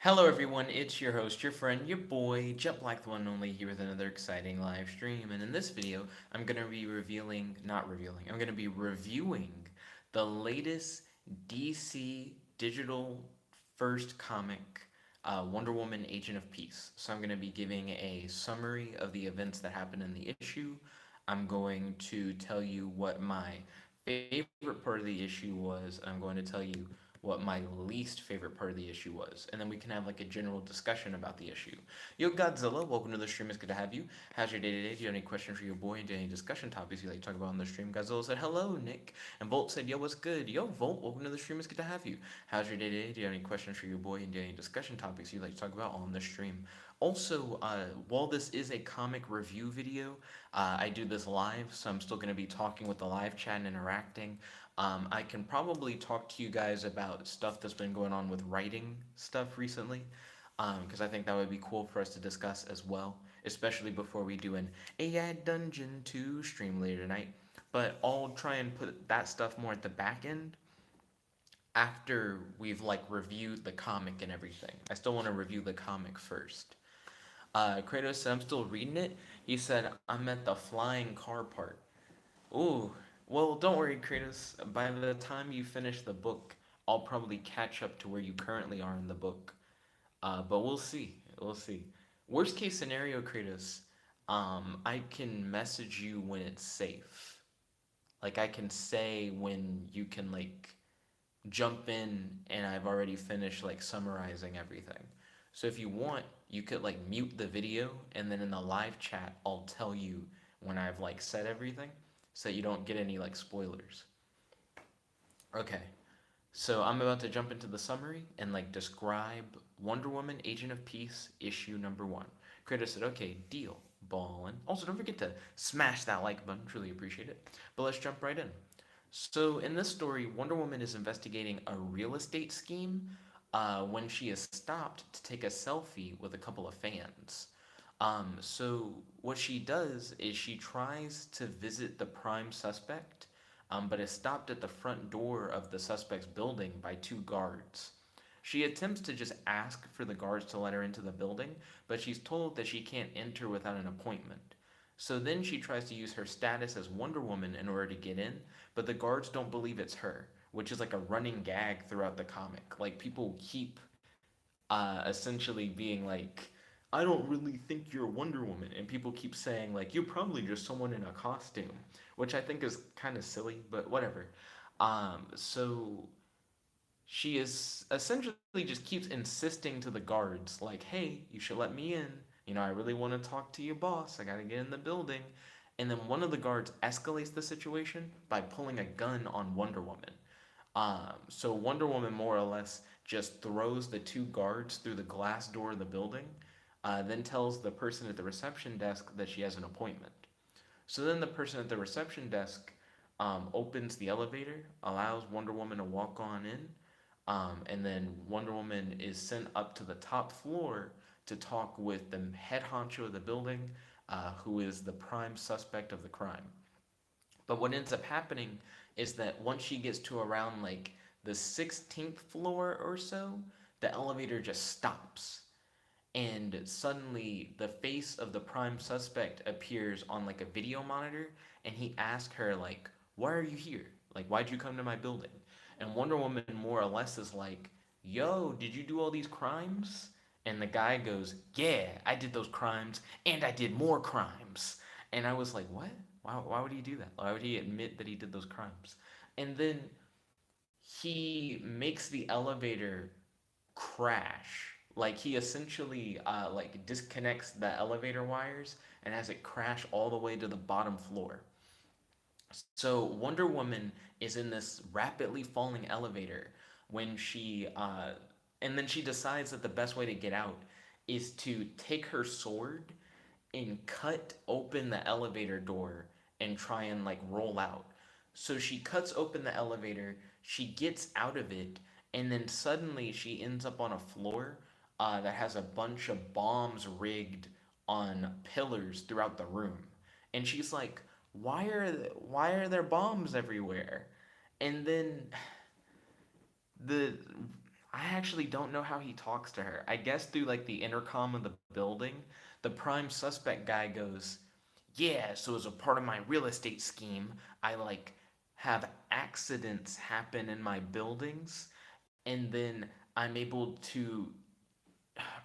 Hello, everyone. It's your host, your friend, your boy, Jet Black, the one and only, here with another exciting live stream. And in this video, I'm going to be I'm going to be reviewing the latest DC digital first comic, Wonder Woman Agent of Peace. So I'm going to be giving a summary of the events that happened in the issue. I'm going to tell you what my favorite part of the issue was. I'm going to tell you what my least favorite part of the issue was, and then we can have like a general discussion about the issue. Yo, Godzilla, welcome to the stream. It's good to have you. How's your day today? Do you have any questions for your boy? And do you have any discussion topics you'd like to talk about on the stream? Godzilla said hello, Nick, and Volt said, yo, what's good? Yo, Volt, welcome to the stream. It's good to have you. How's your day today? Do you have any questions for your boy? And do you have any discussion topics you'd like to talk about on the stream? Also, while this is a comic review video, I do this live, so I'm still going to be talking with the live chat and interacting. I can probably talk to you guys about stuff that's been going on with writing stuff recently, because I think that would be cool for us to discuss as well, especially before we do an AI Dungeon 2 stream later tonight. But I'll try and put that stuff more at the back end after we've like reviewed the comic and everything. I still want to review the comic first. Kratos said, I'm still reading it. He said, I'm at the flying car part. Ooh, well, don't worry, Kratos. By the time you finish the book, I'll probably catch up to where you currently are in the book. But we'll see. We'll see. Worst case scenario, Kratos, I can message you when it's safe. Like, I can say when you can, like, jump in and I've already finished, like, summarizing everything. So if you want, you could, like, mute the video and then in the live chat, I'll tell you when I've, like, said everything so that you don't get any, like, spoilers. Okay, so I'm about to jump into the summary and like describe Wonder Woman Agent of Peace issue number one. Kratos said, okay, deal. Ballin'. Also, don't forget to smash that like button. Truly appreciate it. But let's jump right in. So, in this story, Wonder Woman is investigating a real estate scheme when she is stopped to take a selfie with a couple of fans. So, what she does is she tries to visit the prime suspect, but is stopped at the front door of the suspect's building by two guards. She attempts to just ask for the guards to let her into the building, but she's told that she can't enter without an appointment. So then she tries to use her status as Wonder Woman in order to get in, but the guards don't believe it's her, which is like a running gag throughout the comic. Like people keep essentially being like, I don't really think you're Wonder Woman, and people keep saying like you're probably just someone in a costume, which I think is kind of silly, but whatever. So she is essentially just keeps insisting to the guards like, hey, you should let me in. You know, I really want to talk to your boss. I gotta get in the building. And then one of the guards escalates the situation by pulling a gun on Wonder Woman. So Wonder Woman more or less just throws the two guards through the glass door of the building, then tells the person at the reception desk that she has an appointment. So then the person at the reception desk opens the elevator, allows Wonder Woman to walk on in, and then Wonder Woman is sent up to the top floor to talk with the head honcho of the building, who is the prime suspect of the crime. But what ends up happening is that once she gets to around like the 16th floor or so, the elevator just stops. And suddenly the face of the prime suspect appears on like a video monitor and he asks her like, why are you here? Like, why'd you come to my building? And Wonder Woman more or less is like, yo, did you do all these crimes? And the guy goes, yeah, I did those crimes and I did more crimes. And I was like, what? Why would he do that? Why would he admit that he did those crimes? And then he makes the elevator crash. Like he essentially like disconnects the elevator wires and has it crash all the way to the bottom floor. So Wonder Woman is in this rapidly falling elevator when and then she decides that the best way to get out is to take her sword and cut open the elevator door and try and like roll out. So she cuts open the elevator, she gets out of it, and then suddenly she ends up on a floor that has a bunch of bombs rigged on pillars throughout the room. And she's like, why are there bombs everywhere? And then the I actually don't know how he talks to her. I guess through like the intercom of the building, the prime suspect guy goes, "Yeah, so as a part of my real estate scheme, I like have accidents happen in my buildings, and then I'm able to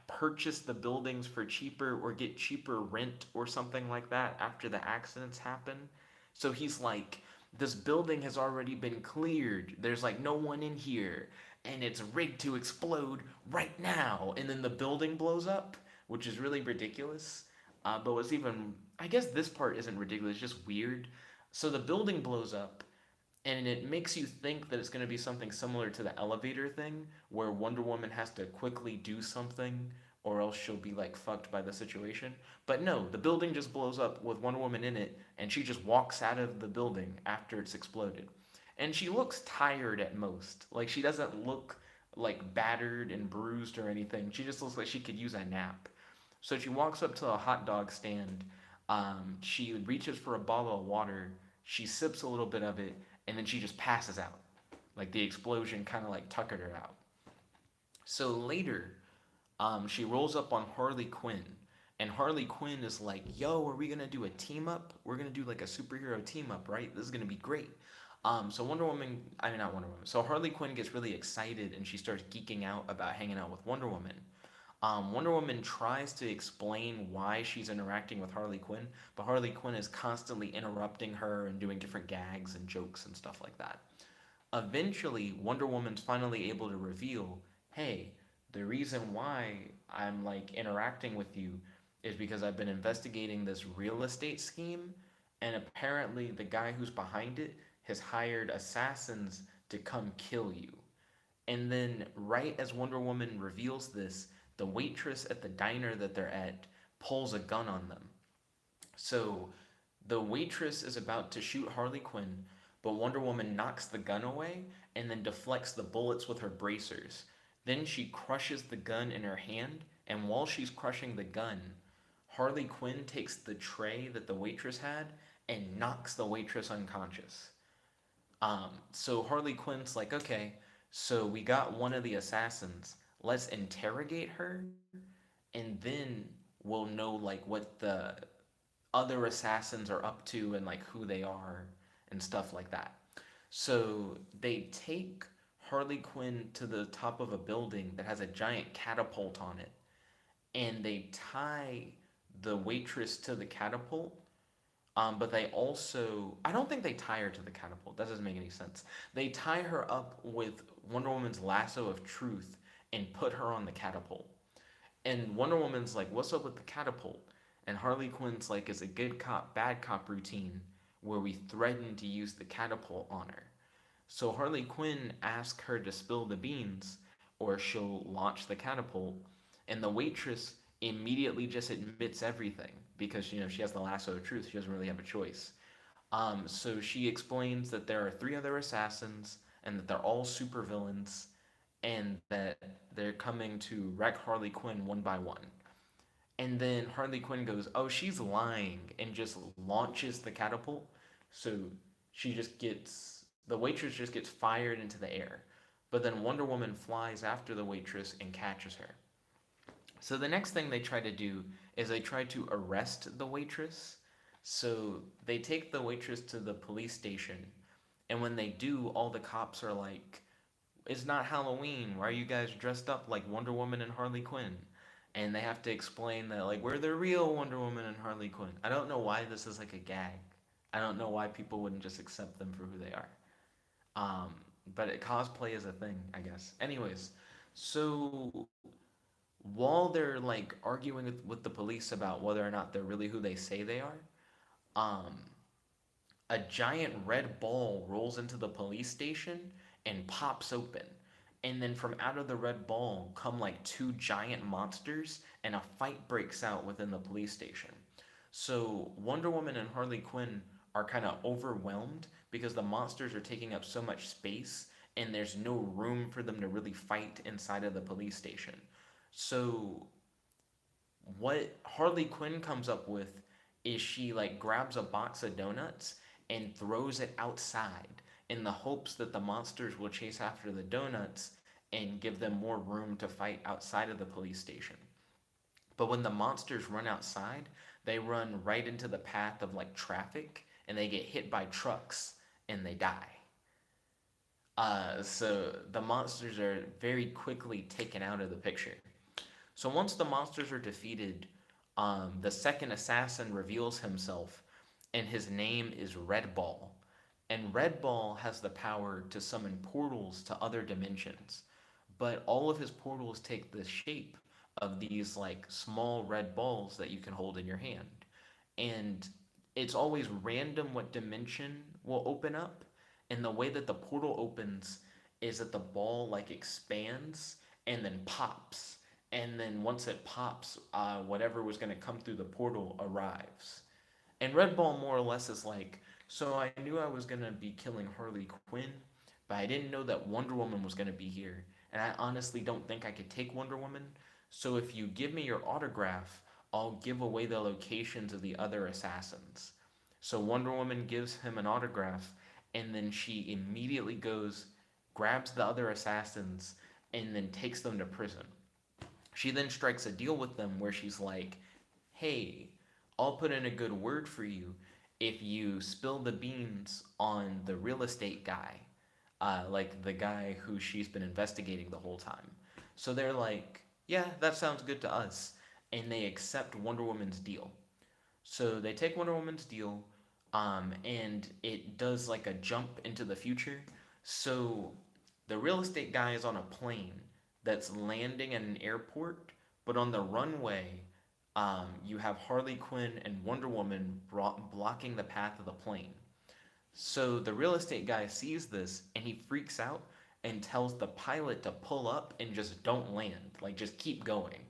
purchase the buildings for cheaper or get cheaper rent or something like that after the accidents happen." So he's like, this building has already been cleared. There's like no one in here and it's rigged to explode right now. And then the building blows up, which is really ridiculous. But what's even, I guess this part isn't ridiculous, it's just weird. So the building blows up and it makes you think that it's going to be something similar to the elevator thing where Wonder Woman has to quickly do something or else she'll be like fucked by the situation. But no, the building just blows up with Wonder Woman in it and she just walks out of the building after it's exploded. And she looks tired at most. Like she doesn't look like battered and bruised or anything. She just looks like she could use a nap. So she walks up to a hot dog stand. She reaches for a bottle of water. She sips a little bit of it, and then she just passes out. Like the explosion kind of like tuckered her out. So later, she rolls up on Harley Quinn, and Harley Quinn is like, "Yo, are we gonna do a team up? We're gonna do like a superhero team up, right? This is gonna be great." So Wonder Woman, I mean not Wonder Woman. So Harley Quinn gets really excited and she starts geeking out about hanging out with Wonder Woman. Wonder Woman tries to explain why she's interacting with Harley Quinn, but Harley Quinn is constantly interrupting her and doing different gags and jokes and stuff like that. Eventually, Wonder Woman's finally able to reveal, hey, the reason why I'm like interacting with you is because I've been investigating this real estate scheme, and apparently the guy who's behind it has hired assassins to come kill you. And then, right as Wonder Woman reveals this, the waitress at the diner that they're at pulls a gun on them. So the waitress is about to shoot Harley Quinn, but Wonder Woman knocks the gun away and then deflects the bullets with her bracers. Then she crushes the gun in her hand, and while she's crushing the gun, Harley Quinn takes the tray that the waitress had and knocks the waitress unconscious. So Harley Quinn's like, okay, so we got one of the assassins. Let's interrogate her, and then we'll know like what the other assassins are up to and like who they are and stuff like that. So they take Harley Quinn to the top of a building that has a giant catapult on it, and they tie the waitress to the catapult. But they also, I don't think they tie her to the catapult. That doesn't make any sense. They tie her up with Wonder Woman's lasso of truth and put her on the catapult. And Wonder Woman's like, "What's up with the catapult?" And Harley Quinn's like, "It's a good cop, bad cop routine where we threaten to use the catapult on her." So Harley Quinn asks her to spill the beans or she'll launch the catapult. And the waitress immediately just admits everything because she has the lasso of truth. She doesn't really have a choice. So she explains that there are three other assassins and that they're all supervillains and that they're coming to wreck Harley Quinn one by one. And then Harley Quinn goes, "Oh, she's lying," and just launches the catapult. So she just gets, the waitress just gets fired into the air. But then Wonder Woman flies after the waitress and catches her. So the next thing they try to do is they try to arrest the waitress. So they take the waitress to the police station. And when they do, all the cops are like, "It's not Halloween. Why are you guys dressed up like Wonder Woman and Harley Quinn?" And they have to explain that like we're the real Wonder Woman and Harley Quinn. I don't know why this is like a gag. I don't know why people wouldn't just accept them for who they are. Um, cosplay is a thing, I guess. Anyways, so while they're like arguing with the police about whether or not they're really who they say they are, um, a giant red ball rolls into the police station and pops open. And then from out of the red ball come like two giant monsters, and a fight breaks out within the police station. So Wonder Woman and Harley Quinn are kind of overwhelmed because the monsters are taking up so much space and there's no room for them to really fight inside of the police station. So what Harley Quinn comes up with is she like grabs a box of donuts and throws it outside in the hopes that the monsters will chase after the donuts and give them more room to fight outside of the police station. But when the monsters run outside, they run right into the path of like traffic and they get hit by trucks and they die. So the monsters are very quickly taken out of the picture. So once the monsters are defeated, the second assassin reveals himself, and his name is Red Ball. And Red Ball has the power to summon portals to other dimensions, but all of his portals take the shape of these like small red balls that you can hold in your hand. And it's always random what dimension will open up. And the way that the portal opens is that the ball like expands and then pops. And then once it pops, whatever was going to come through the portal arrives. And Red Ball more or less is like, so I knew I was going to be killing Harley Quinn, but I didn't know that Wonder Woman was going to be here. And I honestly don't think I could take Wonder Woman. So if you give me your autograph, I'll give away the locations of the other assassins. So Wonder Woman gives him an autograph, and then she immediately goes, grabs the other assassins, and then takes them to prison. She then strikes a deal with them where she's like, hey, I'll put in a good word for you if you spill the beans on the real estate guy, like the guy who she's been investigating the whole time. So they're like, yeah, that sounds good to us. And they accept Wonder Woman's deal. So they take Wonder Woman's deal, and it does like a jump into the future. So the real estate guy is on a plane that's landing at an airport, but on the runway, you have Harley Quinn and Wonder Woman blocking the path of the plane. So the real estate guy sees this and he freaks out and tells the pilot to pull up and just don't land, like just keep going.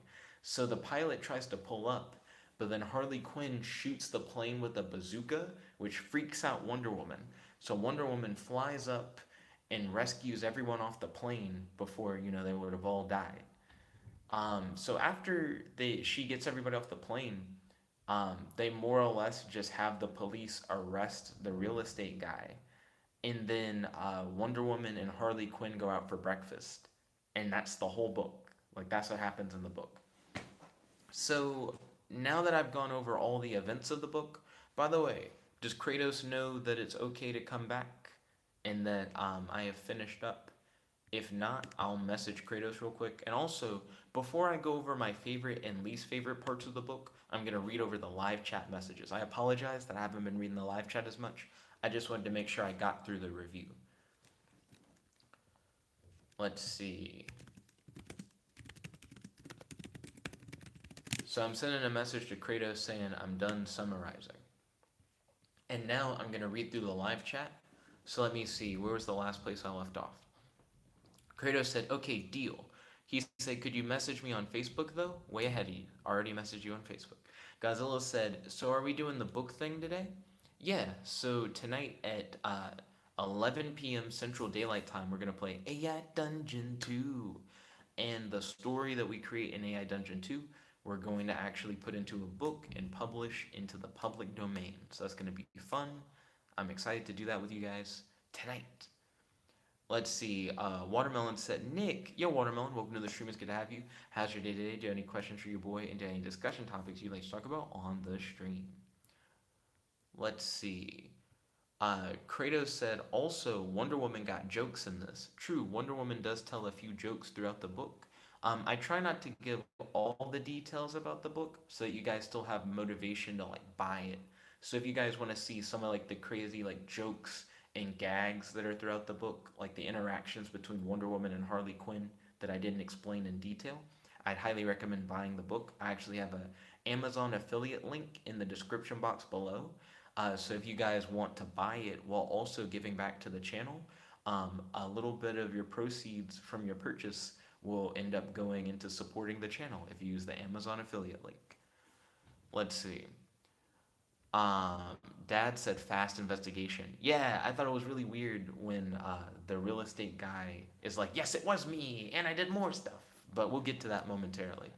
So the pilot tries to pull up, but then Harley Quinn shoots the plane with a bazooka, which freaks out Wonder Woman. So Wonder Woman flies up and rescues everyone off the plane before, they would have all died. So after she gets everybody off the plane, they more or less just have the police arrest the real estate guy, and then Wonder Woman and Harley Quinn go out for breakfast, and that's the whole book. Like that's what happens in the book. So now that I've gone over all the events of the book, by the way, does Kratos know that it's okay to come back, and that I have finished up? If not, I'll message Kratos real quick. And also, before I go over my favorite and least favorite parts of the book, I'm going to read over the live chat messages. I apologize that I haven't been reading the live chat as much. I just wanted to make sure I got through the review. Let's see. So I'm sending a message to Kratos saying I'm done summarizing. And now I'm going to read through the live chat. So let me see. Where was the last place I left off? Kratos said, okay, deal. He said, could you message me on Facebook, though? Way ahead of you. Already messaged you on Facebook. Godzilla said, so are we doing the book thing today? Yeah, so tonight at 11 p.m. Central Daylight Time, we're going to play AI Dungeon 2. And the story that we create in AI Dungeon 2, we're going to actually put into a book and publish into the public domain. So that's going to be fun. I'm excited to do that with you guys tonight. Let's see. Watermelon said, Nick, yo, Watermelon, welcome to the stream. It's good to have you. How's your day today? Do you have any questions for your boy? And do you have any discussion topics you'd like to talk about on the stream? Let's see. Kratos said, also, Wonder Woman got jokes in this. True, Wonder Woman does tell a few jokes throughout the book. I try not to give all the details about the book so that you guys still have motivation to like buy it. So if you guys want to see some of like the crazy like jokes and gags that are throughout the book, like the interactions between Wonder Woman and Harley Quinn that I didn't explain in detail, I'd highly recommend buying the book. I actually have an Amazon affiliate link in the description box below. So if you guys want to buy it while also giving back to the channel, a little bit of your proceeds from your purchase will end up going into supporting the channel if you use the Amazon affiliate link. Let's see. Dad said fast investigation. Yeah, I thought it was really weird when the real estate guy is like, yes, it was me, and I did more stuff. But we'll get to that momentarily.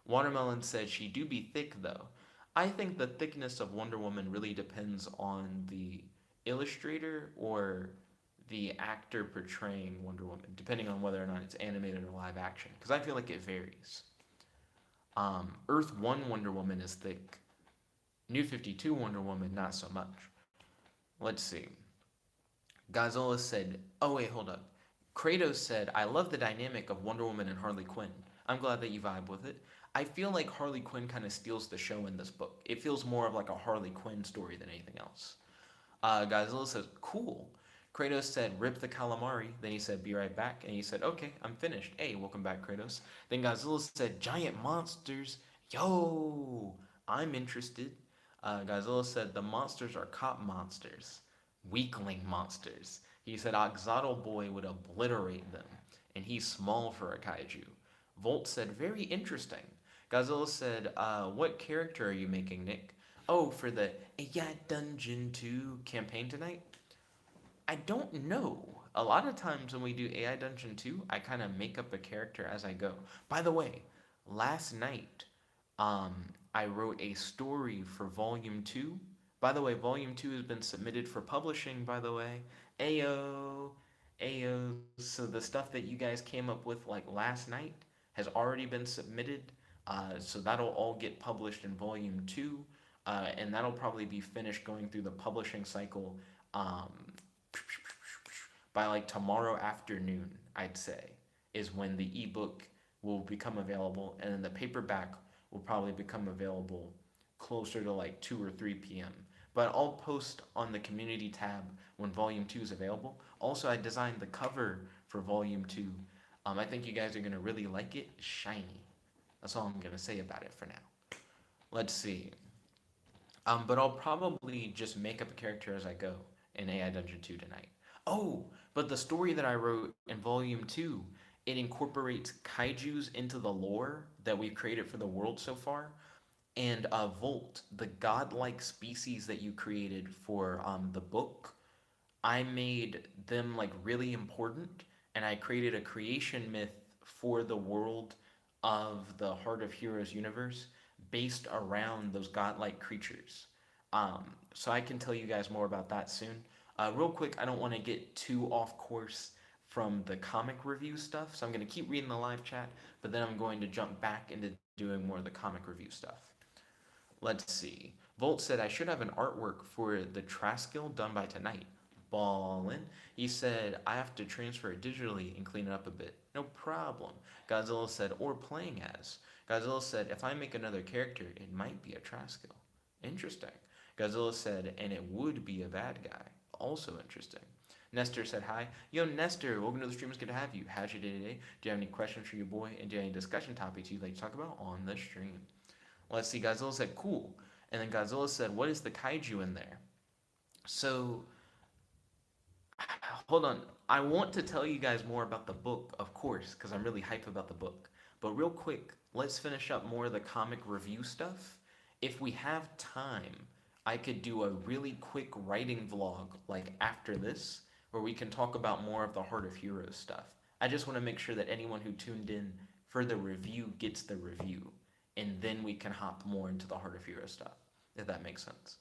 Watermelon said she do be thick though. I think the thickness of Wonder Woman really depends on the illustrator or the actor portraying Wonder Woman, depending on whether or not it's animated or live action, because I feel like it varies. Earth 1 Wonder Woman is thick. New 52 Wonder Woman, not so much. Let's see. Godzilla said, oh wait, hold up. Kratos said, I love the dynamic of Wonder Woman and Harley Quinn. I'm glad that you vibe with it. I feel like Harley Quinn kind of steals the show in this book. It feels more of like a Harley Quinn story than anything else. Godzilla says, cool. Kratos said, rip the calamari. Then he said, be right back. And he said, okay, I'm finished. Hey, welcome back, Kratos. Then Godzilla said, giant monsters. Yo, I'm interested. Godzilla said, the monsters are cop monsters, weakling monsters. He said, Oxotl Boy would obliterate them, and he's small for a kaiju. Volt said, very interesting. Godzilla said, what character are you making, Nick? Oh, for the AI Dungeon 2 campaign tonight? I don't know. A lot of times when we do AI Dungeon 2, I kind of make up a character as I go. By the way, last night, um, I wrote a story for Volume 2. By the way, Volume 2 has been submitted for publishing, by the way. Ayo, Ayo. So the stuff that you guys came up with like last night has already been submitted. So that'll all get published in Volume 2. And that'll probably be finished going through the publishing cycle um, by like tomorrow afternoon, I'd say, is when the ebook will become available, and then the paperback will probably become available closer to like 2 or 3 p.m. But I'll post on the community tab when volume 2 is available. Also, I designed the cover for volume 2. I think you guys are going to really like it. It's shiny. That's all I'm going to say about it for now. Let's see. But I'll probably just make up a character as I go in AI Dungeon 2 tonight. Oh, but the story that I wrote in Volume 2, it incorporates kaijus into the lore that we've created for the world so far. And Volt, the godlike species that you created for the book, I made them like really important, and I created a creation myth for the world of the Heart of Heroes universe based around those godlike creatures. So I can tell you guys more about that soon. Real quick, I don't want to get too off course from the comic review stuff, so I'm going to keep reading the live chat, but then I'm going to jump back into doing more of the comic review stuff. Let's see. Volt said I should have an artwork for the Traskill done by tonight. Ballin. He said I have to transfer it digitally and clean it up a bit. No problem. Godzilla said, or playing as. Godzilla said, if I make another character, it might be a Traskill. Interesting. Godzilla said, and it would be a bad guy. Also interesting. Nestor said hi. Yo, Nestor, welcome to the stream. It's good to have you. How's your day today? Do you have any questions for your boy? And do you have any discussion topics you'd like to talk about on the stream? Let's see. Godzilla said, cool. And then Godzilla said, what is the kaiju in there? So, hold on. I want to tell you guys more about the book, of course, because I'm really hyped about the book. But real quick, let's finish up more of the comic review stuff. If we have time, I could do a really quick writing vlog like after this, where we can talk about more of the Heart of Heroes stuff. I just want to make sure that anyone who tuned in for the review gets the review, and then we can hop more into the Heart of Heroes stuff, if that makes sense.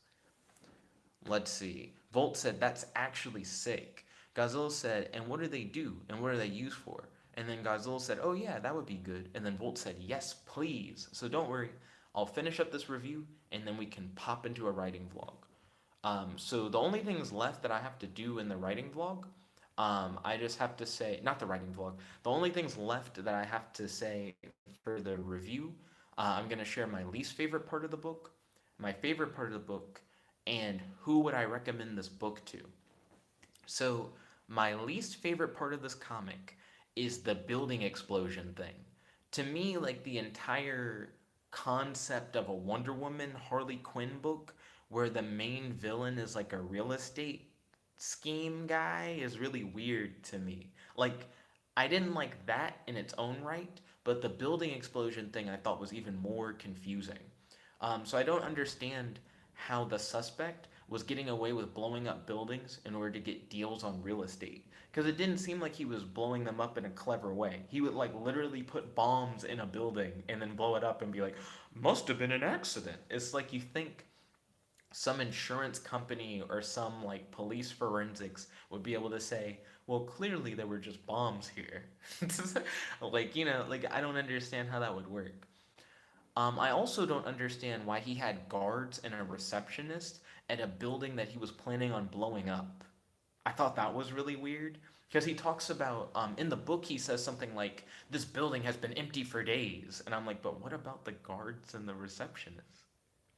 Let's see. Volt said, that's actually sick. Godzilla said, and what do they do? And what are they used for? And then Godzilla said, oh yeah, that would be good. And then Volt said, yes, please. So don't worry. I'll finish up this review, and then we can pop into a writing vlog. So the only things left that I have to do in the writing vlog, I just have to say, not the writing vlog, the only things left that I have to say for the review, I'm going to share my least favorite part of the book, my favorite part of the book, and who would I recommend this book to. So my least favorite part of this comic is the building explosion thing. To me, like the entire concept of a Wonder Woman Harley Quinn book where the main villain is like a real estate scheme guy is really weird to me. Like, I didn't like that in its own right, but the building explosion thing I thought was even more confusing. So I don't understand how the suspect was getting away with blowing up buildings in order to get deals on real estate. Because it didn't seem like he was blowing them up in a clever way. He would like literally put bombs in a building and then blow it up and be like, must have been an accident. It's like you think some insurance company or some like police forensics would be able to say, well, clearly there were just bombs here. Like, like I don't understand how that would work. I also don't understand why he had guards and a receptionist at a building that he was planning on blowing up. I thought that was really weird because he talks about in the book he says something like this building has been empty for days, and I'm like, but what about the guards and the receptionist?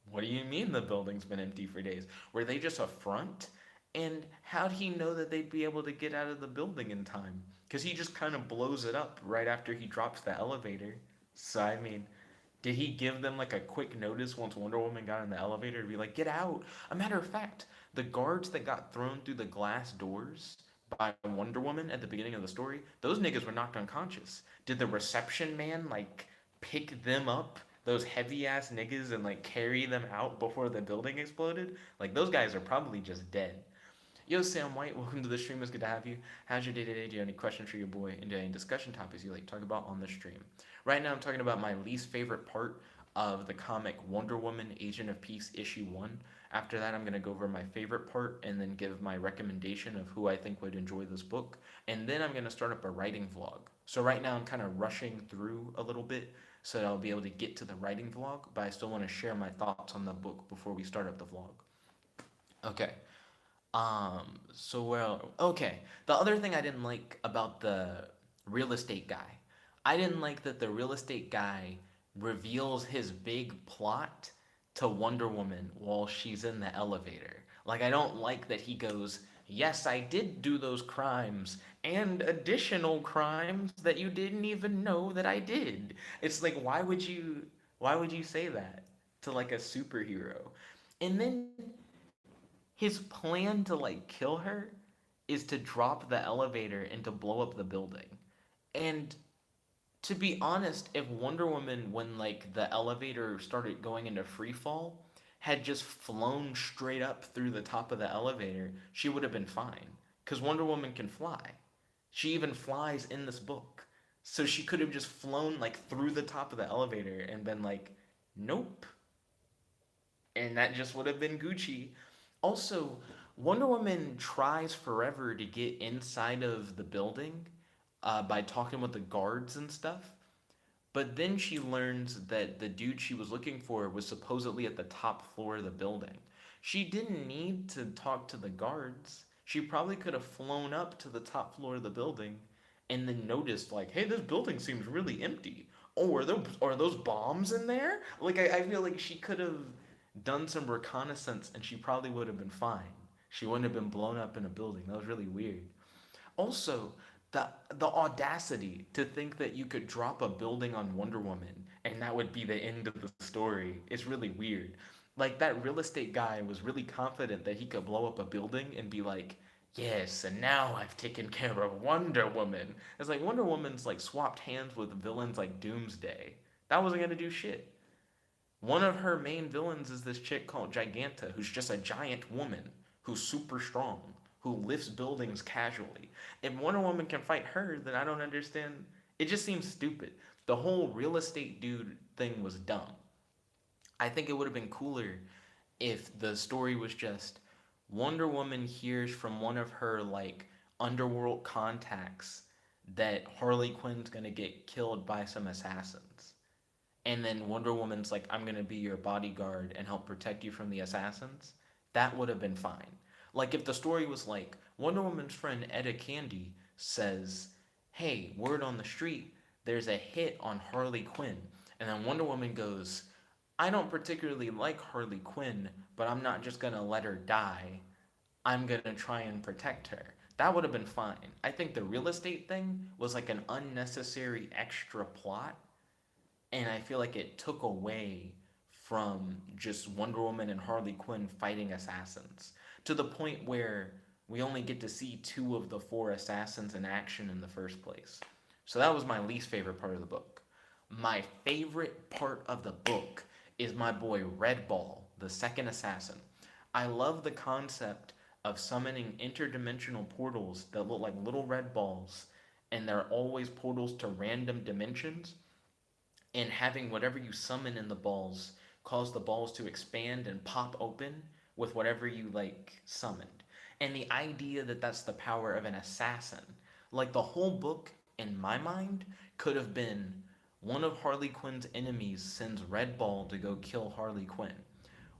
What do you mean the building's been empty for days? Were they just a front? And how'd he know that they'd be able to get out of the building in time? Because he just kind of blows it up right after he drops the elevator. So, I mean, did he give them like a quick notice once Wonder Woman got in the elevator to be like, get out? A matter of fact, the guards that got thrown through the glass doors by Wonder Woman at the beginning of the story, those niggas were knocked unconscious. Did the reception man like pick them up, those heavy ass niggas, and like carry them out before the building exploded? Like those guys are probably just dead. Yo, Sam White, welcome to the stream. It's good to have you. How's your day today? Do you have any questions for your boy? And do you have any discussion topics you like to talk about on the stream? Right now, I'm talking about my least favorite part of the comic Wonder Woman Agent of Peace issue 1. After that, I'm going to go over my favorite part and then give my recommendation of who I think would enjoy this book. And then I'm going to start up a writing vlog. So, right now, I'm kind of rushing through a little bit so that I'll be able to get to the writing vlog, but I still want to share my thoughts on the book before we start up the vlog. Okay. Okay. The other thing I didn't like about the real estate guy, I didn't like that the real estate guy reveals his big plot to Wonder Woman while she's in the elevator. Like, I don't like that he goes, yes, I did do those crimes and additional crimes that you didn't even know that I did. It's like, why would you say that to like a superhero? And then his plan to like kill her is to drop the elevator and to blow up the building. And to be honest, if Wonder Woman, when like the elevator started going into free fall, had just flown straight up through the top of the elevator, she would have been fine. Because Wonder Woman can fly. She even flies in this book. So she could have just flown like through the top of the elevator and been like, nope, and that just would have been Gucci. Also, Wonder Woman tries forever to get inside of the building by talking with the guards and stuff. But then she learns that the dude she was looking for was supposedly at the top floor of the building. She didn't need to talk to the guards. She probably could have flown up to the top floor of the building and then noticed, like, hey, this building seems really empty. Oh, are those bombs in there? Like, I feel like she could have done some reconnaissance and she probably would have been fine. She wouldn't have been blown up in a building. That was really weird. Also, the audacity to think that you could drop a building on Wonder Woman and that would be the end of the story is really weird. Like that real estate guy was really confident that he could blow up a building and be like, "Yes, and now I've taken care of Wonder Woman." It's like Wonder Woman's like swapped hands with villains like Doomsday. That wasn't gonna do shit. One of her main villains is this chick called Giganta, who's just a giant woman who's super strong, who lifts buildings casually. If Wonder Woman can fight her, then I don't understand. It just seems stupid. The whole real estate dude thing was dumb. I think it would have been cooler if the story was just Wonder Woman hears from one of her like underworld contacts that Harley Quinn's gonna get killed by some assassins. And then Wonder Woman's like, I'm gonna be your bodyguard and help protect you from the assassins, that would have been fine. Like if the story was like, Wonder Woman's friend Etta Candy says, hey, word on the street, there's a hit on Harley Quinn. And then Wonder Woman goes, I don't particularly like Harley Quinn, but I'm not just gonna let her die. I'm gonna try and protect her. That would have been fine. I think the real estate thing was like an unnecessary extra plot, and I feel like it took away from just Wonder Woman and Harley Quinn fighting assassins to the point where we only get to see two of the four assassins in action in the first place. So that was my least favorite part of the book. My favorite part of the book is my boy Red Ball, the second assassin. I love the concept of summoning interdimensional portals that look like little red balls, and they're always portals to random dimensions, and having whatever you summon in the balls cause the balls to expand and pop open with whatever you like summoned. And the idea that that's the power of an assassin, like the whole book in my mind could have been one of Harley Quinn's enemies sends Red Ball to go kill Harley Quinn.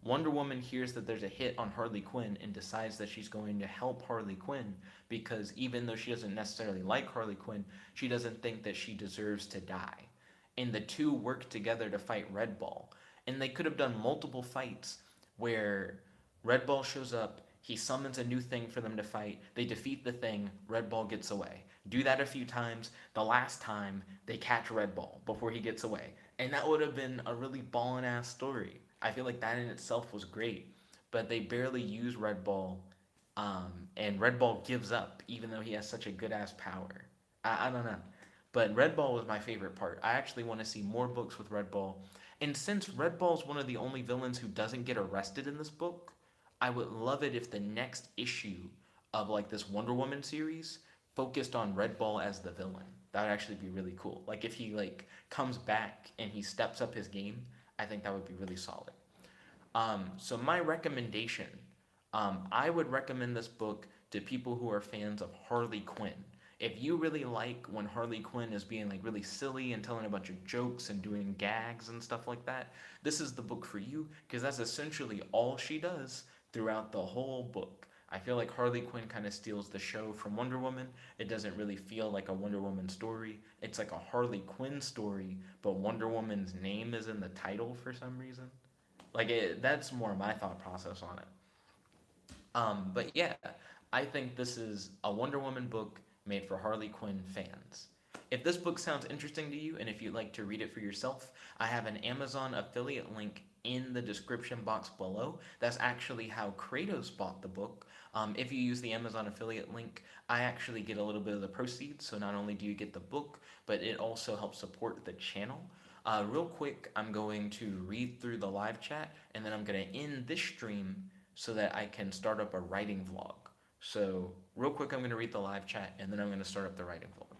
Wonder Woman hears that there's a hit on Harley Quinn and decides that she's going to help Harley Quinn because even though she doesn't necessarily like Harley Quinn, she doesn't think that she deserves to die. And the two work together to fight Red Ball. And they could have done multiple fights where Red Ball shows up, he summons a new thing for them to fight, they defeat the thing, Red Ball gets away. Do that a few times. The last time, they catch Red Ball before he gets away. And that would have been a really ballin' ass story. I feel like that in itself was great, but they barely use Red Ball, and Red Ball gives up even though he has such a good ass power. I don't know, but Red Ball was my favorite part. I actually want to see more books with Red Ball, and since Red Ball is one of the only villains who doesn't get arrested in this book, I would love it if the next issue of like this Wonder Woman series focused on Red Ball as the villain. That would actually be really cool. Like if he like comes back and he steps up his game, I think that would be really solid. So my recommendation, I would recommend this book to people who are fans of Harley Quinn. If you really like when Harley Quinn is being like really silly and telling a bunch of jokes and doing gags and stuff like that, this is the book for you because that's essentially all she does throughout the whole book. I feel like Harley Quinn kind of steals the show from Wonder Woman. It doesn't really feel like a Wonder Woman story. It's like a Harley Quinn story, but Wonder Woman's name is in the title for some reason. That's more my thought process on it. But yeah, I think this is a Wonder Woman book made for Harley Quinn fans. If this book sounds interesting to you and if you'd like to read it for yourself, I have an Amazon affiliate link in the description box below. That's actually how Kratos bought the book. If you use the Amazon affiliate link, I actually get a little bit of the proceeds. So not only do you get the book, but it also helps support the channel. Real quick, I'm going to read through the live chat and then I'm going to end this stream so that I can start up a writing vlog. So, real quick, I'm going to read the live chat and then I'm going to start up the writing vlog.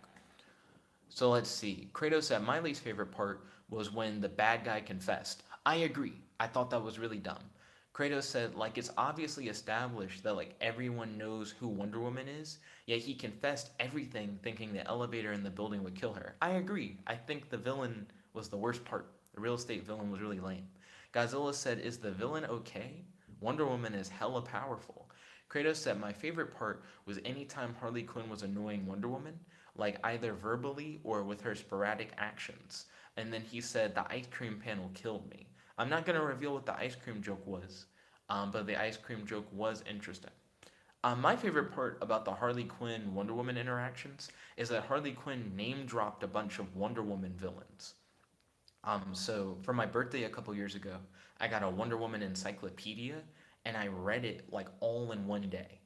So, let's see. Kratos said, my least favorite part was when the bad guy confessed. I agree. I thought that was really dumb. Kratos said, like, it's obviously established that, like, everyone knows who Wonder Woman is, yet he confessed everything thinking the elevator in the building would kill her. I agree. I think the villain was the worst part. The real estate villain was really lame. Godzilla said, is the villain okay? Wonder Woman is hella powerful. Kratos said, my favorite part was anytime Harley Quinn was annoying Wonder Woman, like either verbally or with her sporadic actions. And then he said, the ice cream panel killed me. I'm not going to reveal what the ice cream joke was, but the ice cream joke was interesting. My favorite part about the Harley Quinn Wonder Woman interactions is that Harley Quinn name dropped a bunch of Wonder Woman villains. So for my birthday a couple years ago, I got a Wonder Woman encyclopedia and I read it like all in one day.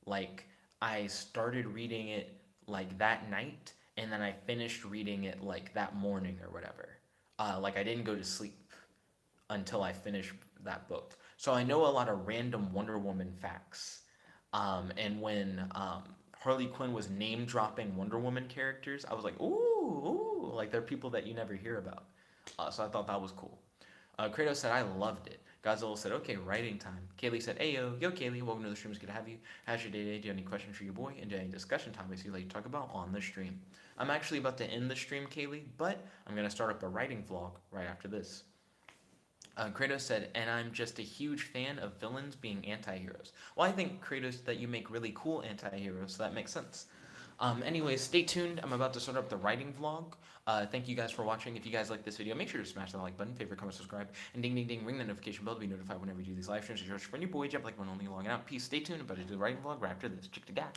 Like I started reading it like that night and then I finished reading it like that morning or whatever. Like I didn't go to sleep until I finished that book. So I know a lot of random Wonder Woman facts. And when Harley Quinn was name dropping Wonder Woman characters, I was like, ooh, like they're people that you never hear about. So I thought that was cool. Kratos said, I loved it. Godzilla said, okay, writing time. Kaylee said, ayo, yo Kaylee, welcome to the stream, it's good to have you. How's your day today? Do you have any questions for your boy? And do you have any discussion topics you'd like to talk about on the stream? I'm actually about to end the stream, Kaylee, but I'm going to start up a writing vlog right after this. Kratos said, and I'm just a huge fan of villains being anti-heroes. Well, I think, Kratos, that you make really cool anti-heroes, so that makes sense. Anyways, stay tuned. I'm about to start up the writing vlog. Thank you guys for watching. If you guys like this video, make sure to smash that like button, favorite, comment, subscribe, and ding, ding, ding, ring the notification bell to be notified whenever we do these live streams. It's your friend, your boy, Jeff, like one only logging out. Peace. Stay tuned. I'm about to do the writing vlog right after this. Check the guy.